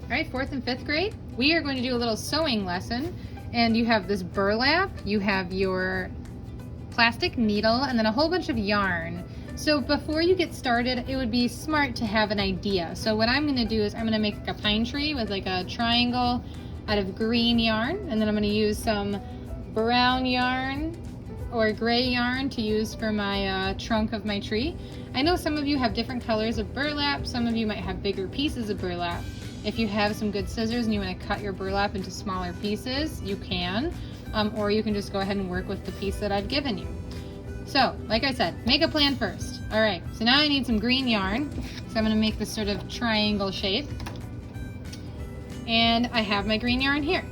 All right, 4th and 5th grade, we are going to do a little sewing lesson. And you have this burlap, you have your plastic needle, and then a whole bunch of yarn. So before you get started, it would be smart to have an idea. So what I'm gonna do is I'm gonna make like a pine tree with like a triangle out of green yarn, and then I'm gonna use some brown yarn or gray yarn to use for my trunk of my tree. I know some of you have different colors of burlap, some of you might have bigger pieces of burlap. If you have some good scissors and you want to cut your burlap into smaller pieces, you can, or you can just go ahead and work with the piece that I've given you. So, like I said, make a plan first. All right, so now I need some green yarn. So I'm gonna make this sort of triangle shape. And I have my green yarn here.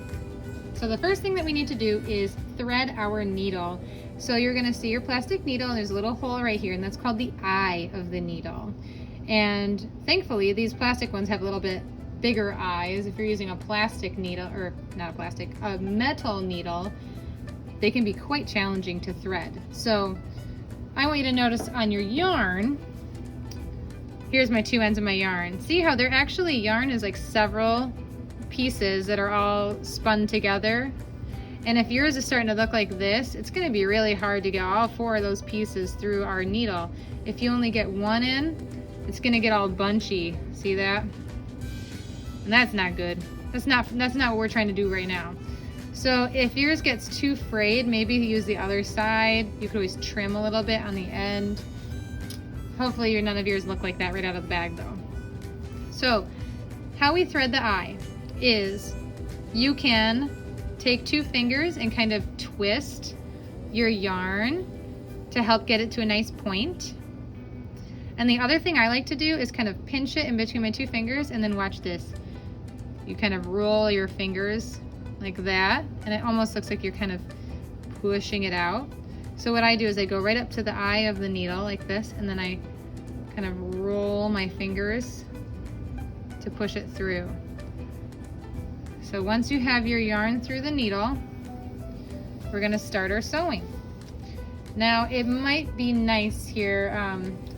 So the first thing that we need to do is thread our needle. So you're gonna see your plastic needle and there's a little hole right here, and that's called the eye of the needle. And thankfully, these plastic ones have a little bit bigger eyes. If you're using a plastic needle, or not a plastic, a metal needle, they can be quite challenging to thread. So I want you to notice on your yarn, here's my two ends of my yarn. See how they're actually, yarn is like several pieces that are all spun together. And if yours is starting to look like this, it's gonna be really hard to get all 4 of those pieces through our needle. If you only get one in, it's gonna get all bunchy. See that? And that's not good. That's not what we're trying to do right now. So if yours gets too frayed, maybe use the other side. You could always trim a little bit on the end. Hopefully none of yours look like that right out of the bag though. So how we thread the eye is you can take 2 fingers and kind of twist your yarn to help get it to a nice point. And the other thing I like to do is kind of pinch it in between my 2 fingers and then watch this. You kind of roll your fingers like that, and it almost looks like you're kind of pushing it out. So what I do is I go right up to the eye of the needle like this, and then I kind of roll my fingers to push it through. So once you have your yarn through the needle, we're gonna start our sewing. Now it might be nice here,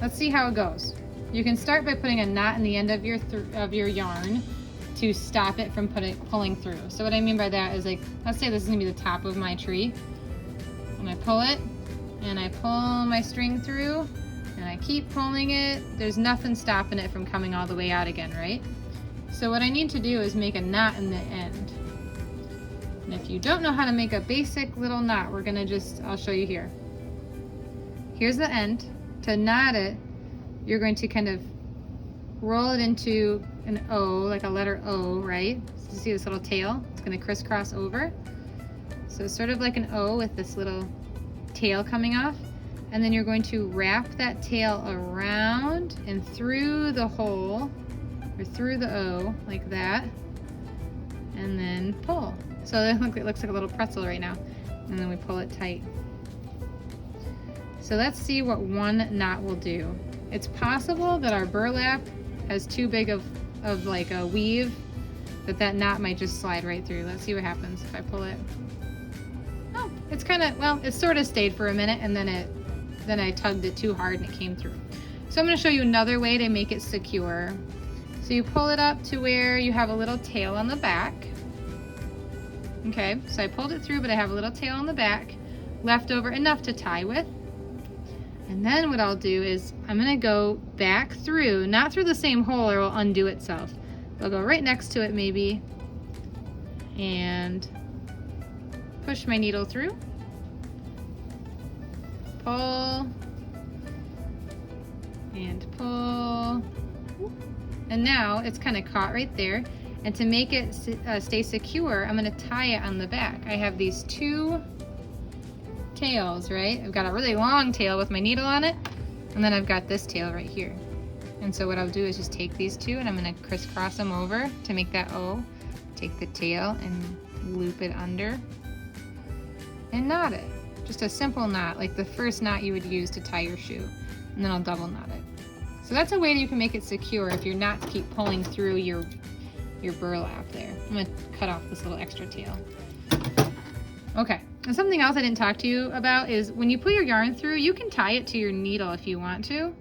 let's see how it goes. You can start by putting a knot in the end of your yarn to stop it from pulling through. So what I mean by that is, like, let's say this is gonna be the top of my tree, and I pull it, and I pull my string through, and I keep pulling it. There's nothing stopping it from coming all the way out again, right? So what I need to do is make a knot in the end. And if you don't know how to make a basic little knot, we're gonna I'll show you here. Here's the end. To knot it, you're going to kind of roll it into an O, like a letter O, right? So you see this little tail? It's gonna crisscross over. So sort of like an O with this little tail coming off. And then you're going to wrap that tail around and through the hole, or through the O, like that. And then pull. So it looks like a little pretzel right now. And then we pull it tight. So let's see what one knot will do. It's possible that our burlap has too big of like a weave, that knot might just slide right through. Let's see what happens if I pull it. Oh, it's kind of, well, it sort of stayed for a minute, and then I tugged it too hard and it came through. So I'm going to show you another way to make it secure. So you pull it up to where you have a little tail on the back. Okay, so I pulled it through, but I have a little tail on the back, left over enough to tie with. And then what I'll do is I'm gonna go back through, not through the same hole or it'll undo itself. I'll go right next to it maybe and push my needle through. Pull and pull. And now it's kind of caught right there. And to make it stay secure, I'm gonna tie it on the back. I have these 2 tails, right? I've got a really long tail with my needle on it, and then I've got this tail right here. And so what I'll do is just take these 2 and I'm gonna crisscross them over to make that O. Take the tail and loop it under and knot it. Just a simple knot, like the first knot you would use to tie your shoe. And then I'll double knot it. So that's a way that you can make it secure if your knots keep pulling through your burlap there. I'm gonna cut off this little extra tail. Okay, and something else I didn't talk to you about is when you put your yarn through, you can tie it to your needle if you want to.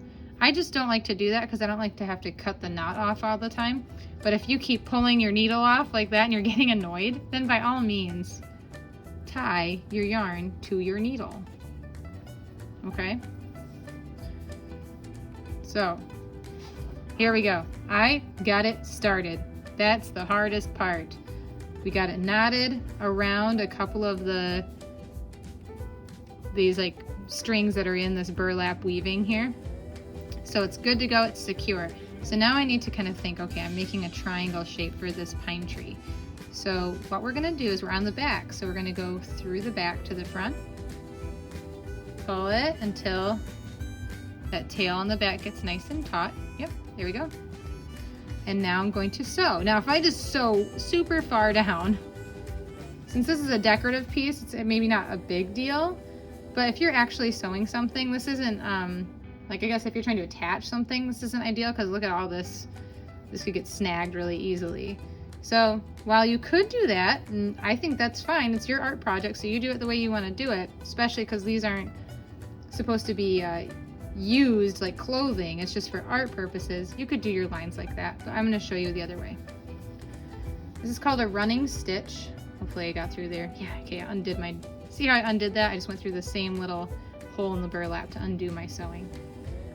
I just don't like to do that because I don't like to have to cut the knot off all the time. But if you keep pulling your needle off like that and you're getting annoyed, then by all means, tie your yarn to your needle. Okay? So, here we go. I got it started. That's the hardest part. We got it knotted around a couple of these like strings that are in this burlap weaving here. So it's good to go, it's secure. So now I need to kind of think, okay, I'm making a triangle shape for this pine tree. So what we're gonna do is we're on the back. So we're gonna go through the back to the front, pull it until that tail on the back gets nice and taut. Yep, there we go. And now I'm going to sew. Now if I just sew super far down, since this is a decorative piece, it's maybe not a big deal, but if you're actually sewing something, this isn't, like I guess if you're trying to attach something, this isn't ideal because look at all this. This could get snagged really easily. So while you could do that, and I think that's fine, it's your art project, so you do it the way you want to do it, especially because these aren't supposed to be used like clothing, it's just for art purposes. You could do your lines like that, but I'm going to show you the other way. This is called a running stitch. Hopefully I got through there. Yeah, okay, I undid my, see how I undid that? I just went through the same little hole in the burlap to undo my sewing.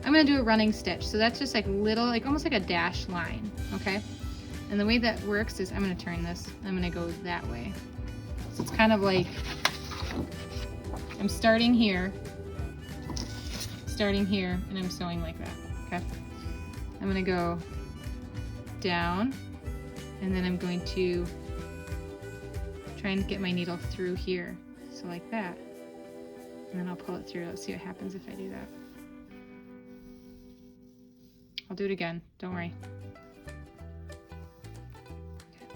I'm going to do a running stitch, so that's just like little, like almost like a dash line, okay? And the way that works is I'm going to turn this, I'm going to go that way. So it's kind of like, I'm starting here, and I'm sewing like that, okay? I'm going to go down, and then I'm going to try and get my needle through here, so like that. And then I'll pull it through. Let's see what happens if I do that. I'll do it again, don't worry. Okay.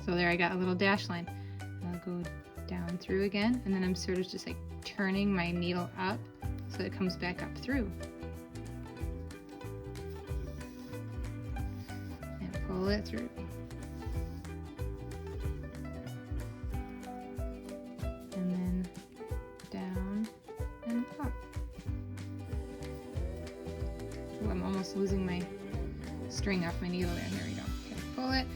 So there I got a little dash line. And I'll go down through again, and then I'm sort of just like turning my needle up so it comes back up through. And pull it through. And then down and up. Ooh, I'm almost losing my string off my needle there. There we go. Okay, pull it.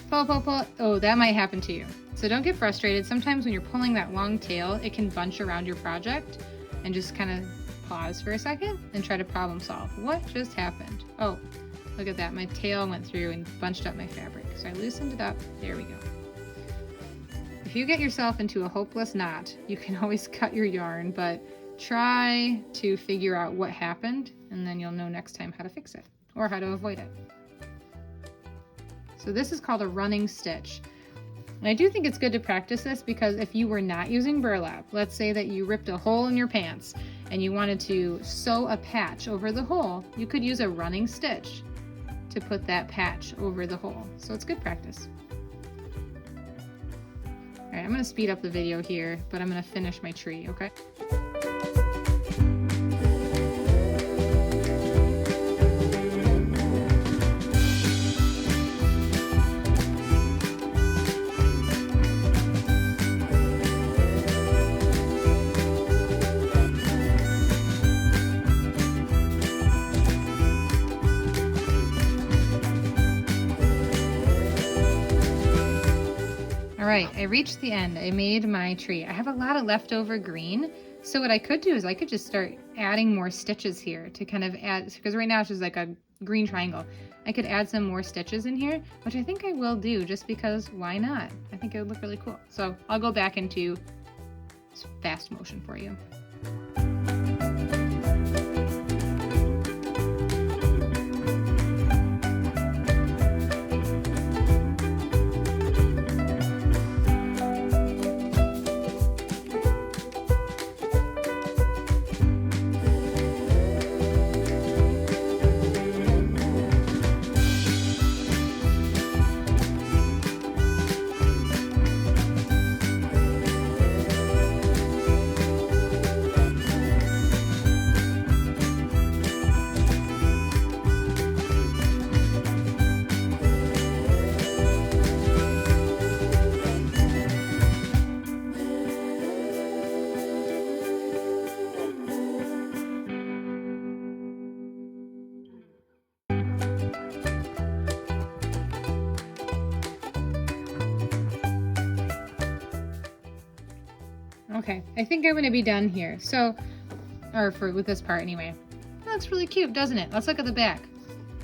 Pull, pull, pull. Oh, that might happen to you. So don't get frustrated. Sometimes when you're pulling that long tail, it can bunch around your project, and just kind of pause for a second and try to problem solve. What just happened? Oh, look at that. My tail went through and bunched up my fabric. So I loosened it up. There we go. If you get yourself into a hopeless knot, you can always cut your yarn, but try to figure out what happened, and then you'll know next time how to fix it or how to avoid it. So this is called a running stitch. And I do think it's good to practice this because if you were not using burlap, let's say that you ripped a hole in your pants and you wanted to sew a patch over the hole, you could use a running stitch to put that patch over the hole. So it's good practice. All right, I'm gonna speed up the video here, but I'm gonna finish my tree, okay? All right, I reached the end. I made my tree. I have a lot of leftover green. So what I could do is I could just start adding more stitches here to kind of add, because right now it's just like a green triangle. I could add some more stitches in here, which I think I will do just because why not? I think it would look really cool. So I'll go back into fast motion for you. Okay, I think I'm gonna be done here. So, with this part anyway. That's really cute, doesn't it? Let's look at the back.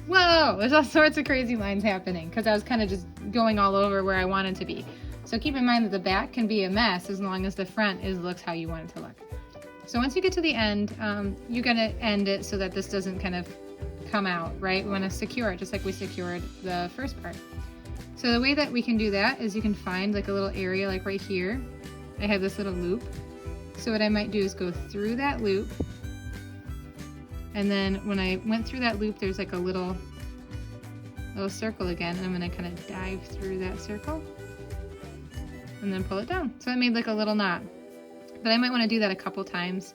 Whoa, there's all sorts of crazy lines happening because I was kind of just going all over where I wanted to be. So keep in mind that the back can be a mess as long as the front looks how you want it to look. So once you get to the end, you're gonna end it so that this doesn't kind of come out, right? We wanna secure it just like we secured the first part. So the way that we can do that is you can find like a little area like right here. I have this little loop. So what I might do is go through that loop. And then when I went through that loop, there's like a little circle again. And I'm gonna kind of dive through that circle and then pull it down. So I made like a little knot. But I might wanna do that a couple times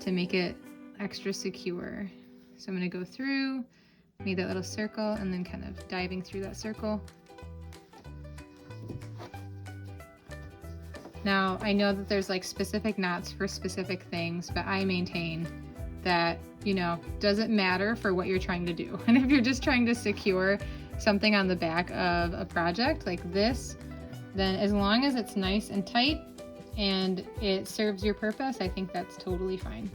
to make it extra secure. So I'm gonna go through, made that little circle, and then kind of diving through that circle. Now, I know that there's like specific knots for specific things, but I maintain that, you know, doesn't matter for what you're trying to do. And if you're just trying to secure something on the back of a project like this, then as long as it's nice and tight and it serves your purpose, I think that's totally fine.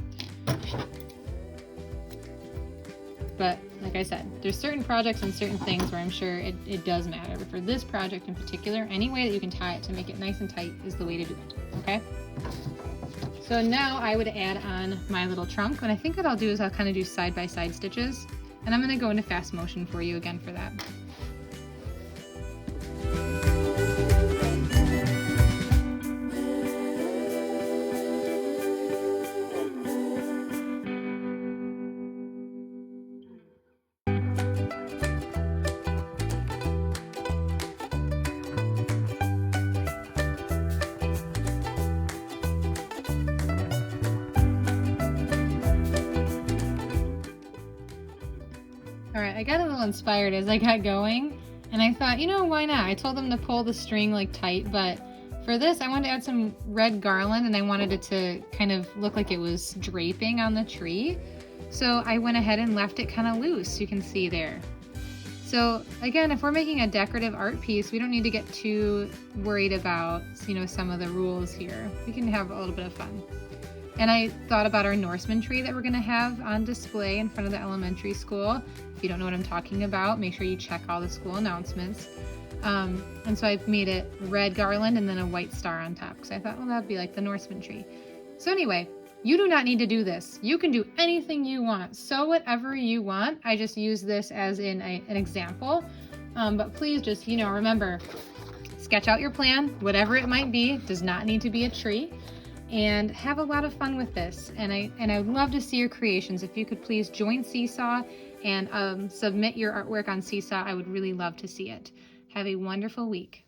But like I said, there's certain projects and certain things where I'm sure it does matter. But for this project in particular, any way that you can tie it to make it nice and tight is the way to do it, okay? So now I would add on my little trunk. And I think what I'll do is I'll kind of do side-by-side stitches. And I'm gonna go into fast motion for you again for that. Alright, I got a little inspired as I got going, and I thought, you know, why not? I told them to pull the string like tight, but for this I wanted to add some red garland and I wanted it to kind of look like it was draping on the tree. So I went ahead and left it kind of loose, you can see there. So again, if we're making a decorative art piece, we don't need to get too worried about, you know, some of the rules here. We can have a little bit of fun. And I thought about our Norseman tree that we're gonna have on display in front of the elementary school. If you don't know what I'm talking about, make sure you check all the school announcements. And so I've made it red garland and then a white star on top because I thought, well, that'd be like the Norseman tree. So anyway, you do not need to do this. You can do anything you want. Sew whatever you want. I just use this as an example. But please just, you know, remember, sketch out your plan, whatever it might be. It does not need to be a tree. And have a lot of fun with this. And I would love to see your creations. If you could please join Seesaw and submit your artwork on Seesaw, I would really love to see it. Have a wonderful week.